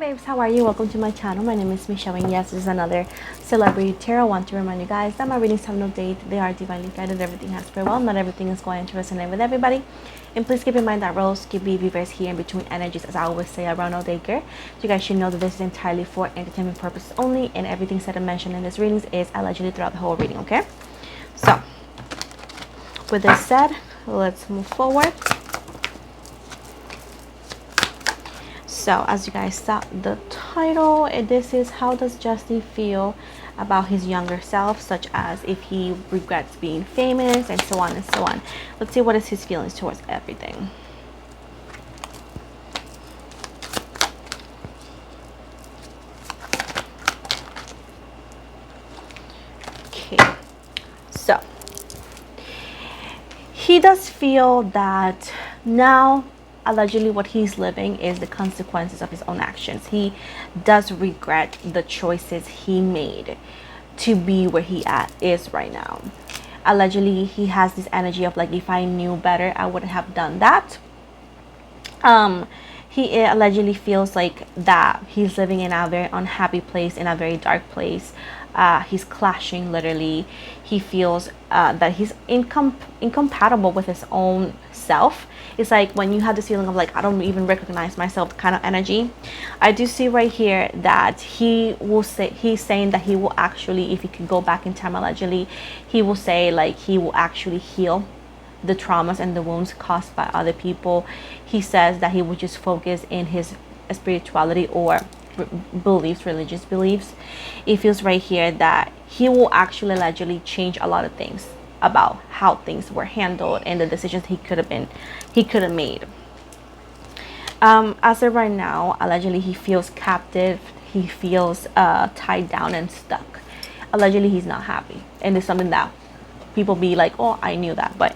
babes, how are you? Welcome to my channel. My name is Michelle, and yes, this is another celebrity tarot. I want to remind you guys that my readings have no date. They are divinely guided. Everything has free will. Not everything is going to resonate with everybody. And please keep in mind that roles can be reversed here in between energies, as I always say around all day girl. You guys should know that this is entirely for entertainment purposes only, and everything said and mentioned in this readings is allegedly throughout the whole reading, okay? So, with this said, let's move forward. So as you guys saw the title, this is how does Justin feel about his younger self, such as if he regrets being famous and so on and so on. Let's see what is his feelings towards everything. Okay, so he does feel that now allegedly what he's living is the consequences of his own actions. He does regret the choices he made to be where he is right now. Allegedly he has this energy of like, if I knew better I wouldn't have done that. He allegedly feels like that he's living in a very unhappy place, in a very dark place. He's clashing literally. He feels that he's incompatible with his own self. It's like when you have this feeling of like, I don't even recognize myself kind of energy. I do see right here that he's saying that he will actually, if he could go back in time allegedly, he will say like he will actually heal the traumas and the wounds caused by other people. He says that he will just focus in his spirituality or beliefs, religious beliefs. It feels right here that he will actually allegedly change a lot of things about how things were handled and the decisions he could have made. As of right now, allegedly he feels captive. He feels tied down and stuck. Allegedly he's not happy, and it's something that people be like, oh, I knew that, but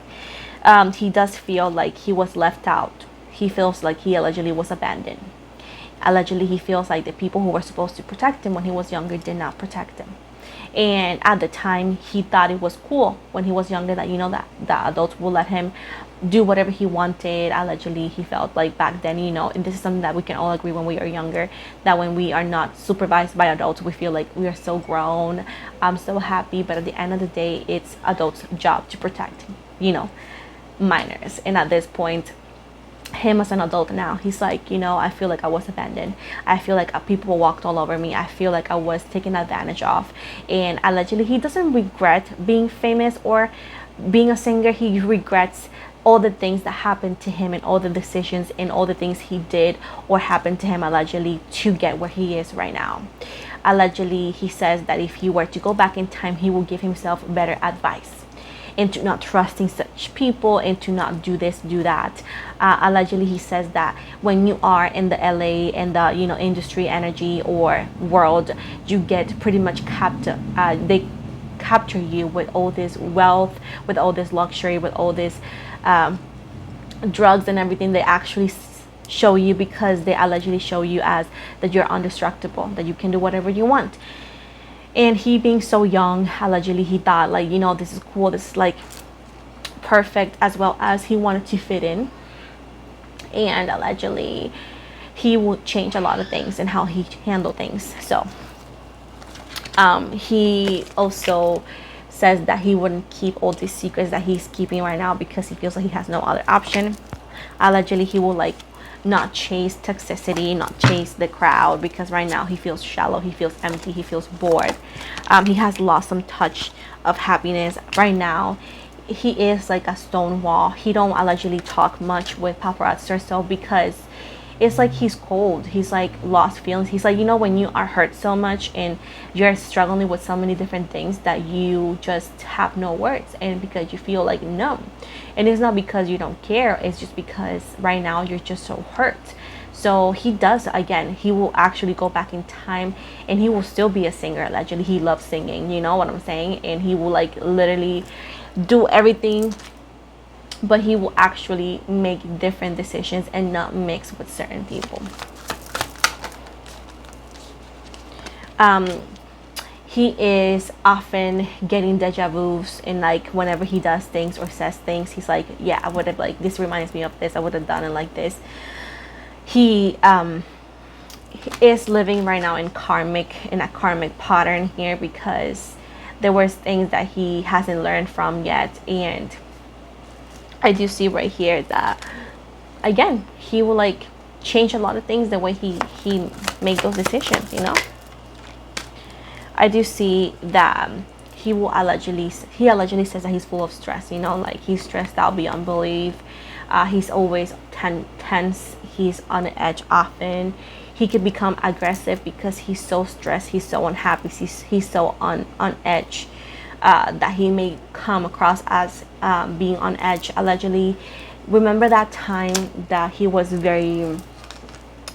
he does feel like he was left out. He feels like he allegedly was abandoned. Allegedly he feels like the people who were supposed to protect him when he was younger did not protect him. And at the time he thought it was cool when he was younger that, you know, that the adults will let him do whatever he wanted. Allegedly he felt like back then, you know, and this is something that we can all agree when we are younger, that when we are not supervised by adults, we feel like we are so grown, I'm so happy. But at the end of the day, it's adults' job to protect, you know, minors. And at this point, him as an adult now, he's like, you know, I feel like I was abandoned. I feel like people walked all over me. I feel like I was taken advantage of. And allegedly he doesn't regret being famous or being a singer. He regrets all the things that happened to him and all the decisions and all the things he did or happened to him allegedly to get where he is right now. Allegedly he says that if he were to go back in time, he will give himself better advice into not trusting such people and to not do this, do that. Allegedly he says that when you are in the LA and the, you know, industry energy or world, you get pretty much captive. They capture you with all this wealth, with all this luxury, with all this drugs and everything. They actually show you, because they allegedly show you as that you're indestructible, that you can do whatever you want. And he being so young, allegedly he thought like, you know, this is cool, this is like perfect, as well as he wanted to fit in. And allegedly he would change a lot of things and how he handled things. So he also says that he wouldn't keep all these secrets that he's keeping right now because he feels like he has no other option. Allegedly he will like not chase toxicity, not chase the crowd, because right now he feels shallow, he feels empty, he feels bored. He has lost some touch of happiness right now. He is like a stone wall. He don't allegedly talk much with paparazzi or so, because it's like he's cold. He's like lost feelings. He's like, you know, when you are hurt so much and you're struggling with so many different things that you just have no words, and because you feel like numb. And it's not because you don't care, it's just because right now you're just so hurt. So he does, again, he will actually go back in time and he will still be a singer. Allegedly he loves singing, you know what I'm saying? And he will like literally do everything, but he will actually make different decisions and not mix with certain people. He is often getting deja vus, and like whenever he does things or says things, he's like, yeah, I would have, like, this reminds me of this, I would have done it like this. He is living right now in a karmic pattern here, because there was things that he hasn't learned from yet. And I do see right here that again he will like change a lot of things the way he make those decisions, you know. I do see that he allegedly says that he's full of stress, you know, like he's stressed out beyond belief. He's always tense, he's on the edge often. He could become aggressive because he's so stressed, he's so unhappy, he's so on edge, that he may come across as being on edge. Allegedly, remember that time that he was very,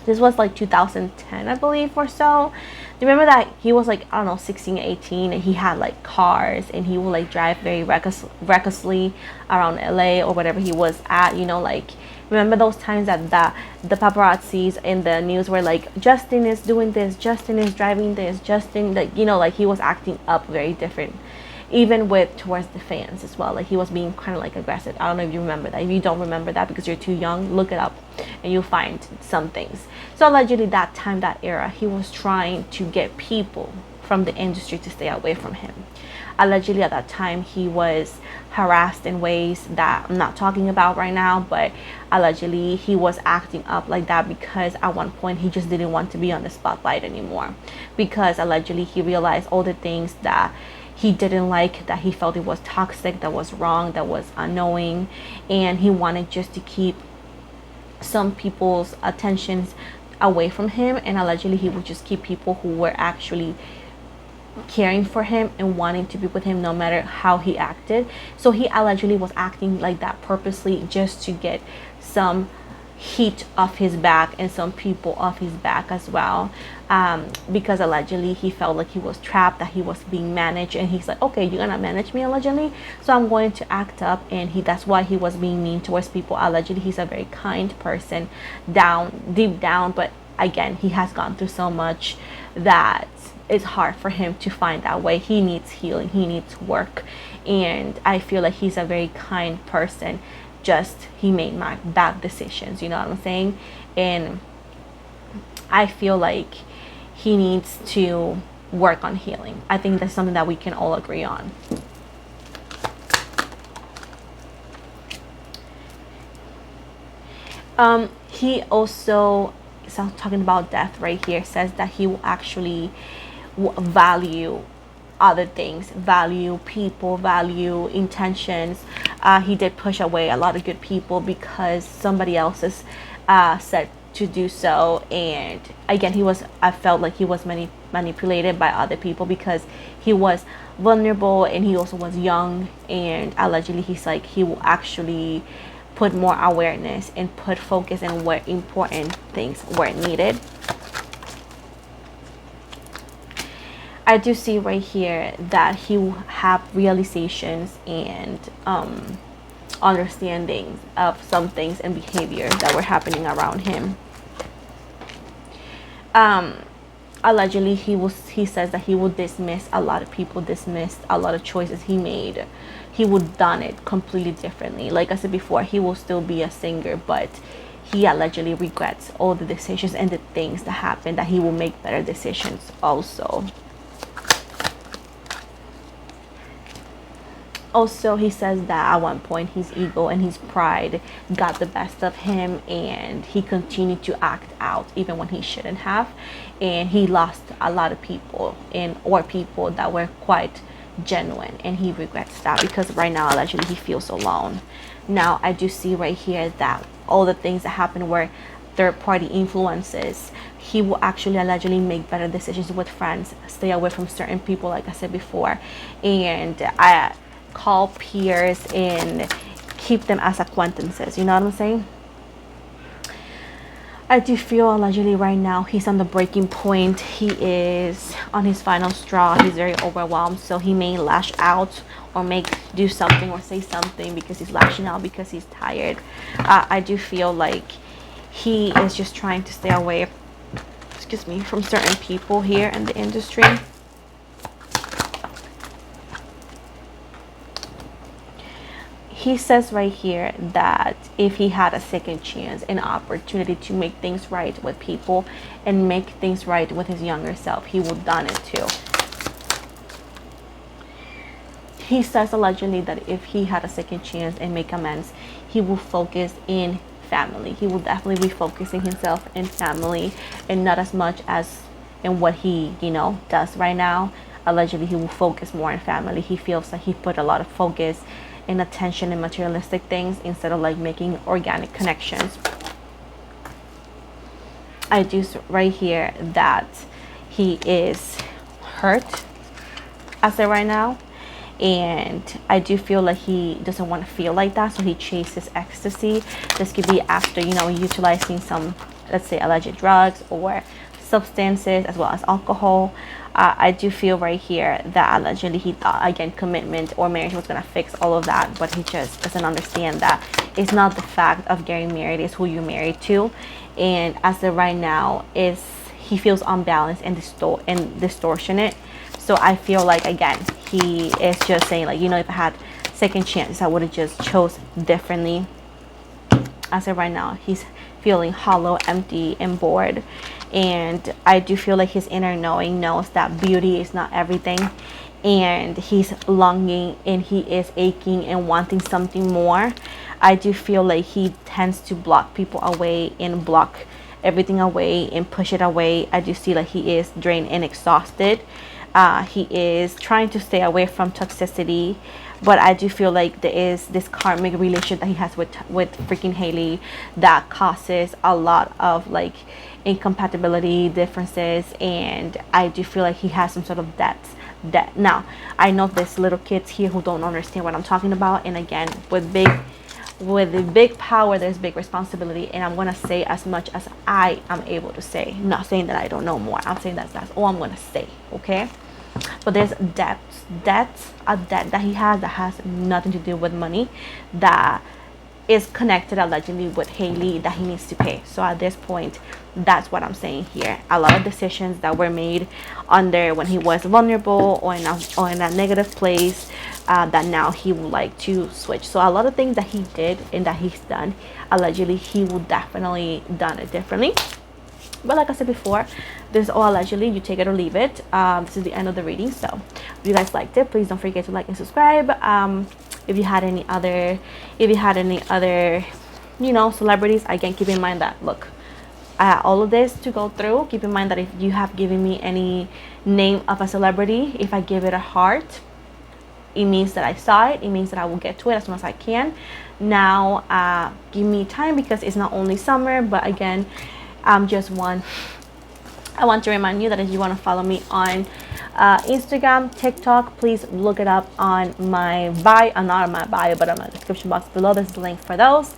this was like 2010 I believe or so. Remember that he was like, I don't know, 16, 18, and he had like cars, and he would like drive very recklessly around LA or whatever he was at, you know. Like, remember those times that the paparazzis in the news were like, Justin is doing this, Justin is driving this, Justin, like, you know, like he was acting up very different, even with towards the fans as well. Like he was being kind of like aggressive. I don't know if you remember that. If you don't remember that because you're too young, look it up and you'll find some things. So allegedly that time, that era, he was trying to get people from the industry to stay away from him. Allegedly at that time he was harassed in ways that I'm not talking about right now, but allegedly he was acting up like that because at one point he just didn't want to be on the spotlight anymore, because allegedly he realized all the things that he didn't like, that he felt it was toxic, that was wrong, that was annoying, and he wanted just to keep some people's attentions away from him. And allegedly he would just keep people who were actually caring for him and wanting to be with him no matter how he acted. So he allegedly was acting like that purposely just to get some heat off his back and some people off his back as well, because allegedly he felt like he was trapped, that he was being managed, and he's like, okay, you're gonna manage me allegedly, so I'm going to act up. And that's why he was being mean towards people. Allegedly he's a very kind person deep down, but again he has gone through so much that it's hard for him to find that way. He needs healing, he needs work, and I feel like he's a very kind person, just he made bad decisions, you know what I'm saying. And I feel like he needs to work on healing. I think that's something that we can all agree on. He also, so talking about death right here, says that he will actually value other things, value people, value intentions. He did push away a lot of good people because somebody else is said to do so. And again, I felt like he was manipulated by other people because he was vulnerable and he also was young. And allegedly he's like, he will actually put more awareness and put focus on where important things were needed. I do see right here that he will have realizations and understandings of some things and behaviors that were happening around him. Allegedly he says that he will dismiss a lot of people, dismiss a lot of choices he made. He would done it completely differently. Like I said before, he will still be a singer, but he allegedly regrets all the decisions and the things that happened, that he will make better decisions also. Also, he says that at one point his ego and his pride got the best of him, and he continued to act out even when he shouldn't have, and he lost a lot of people or people that were quite genuine, and he regrets that because right now allegedly he feels alone. Now I do see right here that all the things that happened were third-party influences. He will actually allegedly make better decisions with friends, stay away from certain people like I said before, and I call peers and keep them as acquaintances, you know what I'm saying. I do feel allegedly right now he's on the breaking point. He is on his final straw. He's very overwhelmed, so he may lash out or do something or say something because he's lashing out because he's tired. I do feel like he is just trying to stay away, from certain people here in the industry. He says right here that if he had a second chance, an opportunity to make things right with people and make things right with his younger self, he would done it too. He says allegedly that if he had a second chance and make amends, he will focus in family. He will definitely be focusing himself in family and not as much as in what he, does right now. Allegedly, he will focus more on family. He feels like he put a lot of focus and attention in materialistic things instead of like making organic connections. I do right here that he is hurt as of right now, and I do feel like he doesn't want to feel like that, so he chases ecstasy. This could be after utilizing some, let's say, alleged drugs or substances as well as alcohol. I do feel right here that allegedly he thought again commitment or marriage was gonna fix all of that, but he just doesn't understand that it's not the fact of getting married, it's who you're married to. And as of right now, is he feels unbalanced and distortionate. So I feel like again he is just saying like, if I had second chance, I would have just chose differently. As of right now, he's feeling hollow, empty, and bored. And I do feel like his inner knowing knows that beauty is not everything, and he's longing and he is aching and wanting something more. I do feel like he tends to block people away and block everything away and push it away. I do see like he is drained and exhausted. He is trying to stay away from toxicity, but I do feel like there is this karmic relationship that he has with freaking Haley that causes a lot of like incompatibility, differences, and I do feel like he has some sort of debt. Now, I know there's little kids here who don't understand what I'm talking about, and again, with big power, there's big responsibility, and I'm gonna say as much as I am able to say. I'm not saying that I don't know more. I'm saying that's all I'm gonna say, okay? But there's a debt that he has that has nothing to do with money, that is connected allegedly with Haley, that he needs to pay. So at this point, that's what I'm saying here. A lot of decisions that were made under when he was vulnerable or in a negative place, that now he would like to switch. So a lot of things that he did and that he's done, allegedly he would definitely done it differently. But like I said before, this is all allegedly. You take it or leave it. This is the end of the reading. So if you guys liked it, please don't forget to like and subscribe. If you had any other celebrities, again, keep in mind that, look, I had all of this to go through. Keep in mind that if you have given me any name of a celebrity, if I give it a heart, it means that I saw it. It means that I will get to it as soon as I can. Now, give me time, because it's not only summer, but again, I want to remind you that if you want to follow me on Instagram, TikTok, please look it up on my bio, not on my bio, but on my description box below. There's a link for those.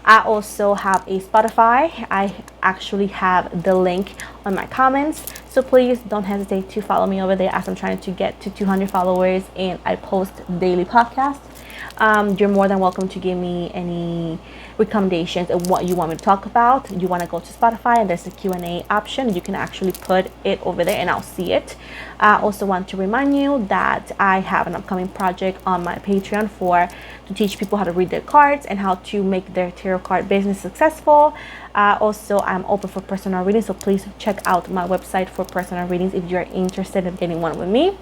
I also have a Spotify. I actually have the link on my comments, so please don't hesitate to follow me over there, as I'm trying to get to 200 followers and I post daily podcasts. You're more than welcome to give me any recommendations of what you want me to talk about. You want to go to Spotify and there's a Q&A option. You can actually put it over there and I'll see it. I also want to remind you that I have an upcoming project on my Patreon to teach people how to read their cards and how to make their tarot card business successful. Also, I'm open for personal readings, so please check out my website for personal readings if you're interested in getting one with me.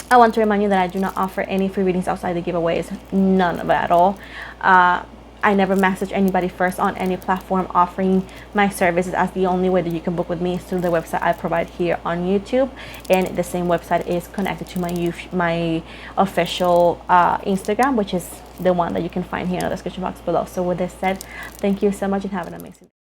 I want to remind you that I do not offer any free readings outside the giveaways. None of it at all. I never message anybody first on any platform offering my services, as the only way that you can book with me is through the website I provide here on YouTube. And the same website is connected to my official Instagram, which is the one that you can find here in the description box below. So with this said, thank you so much and have an amazing day.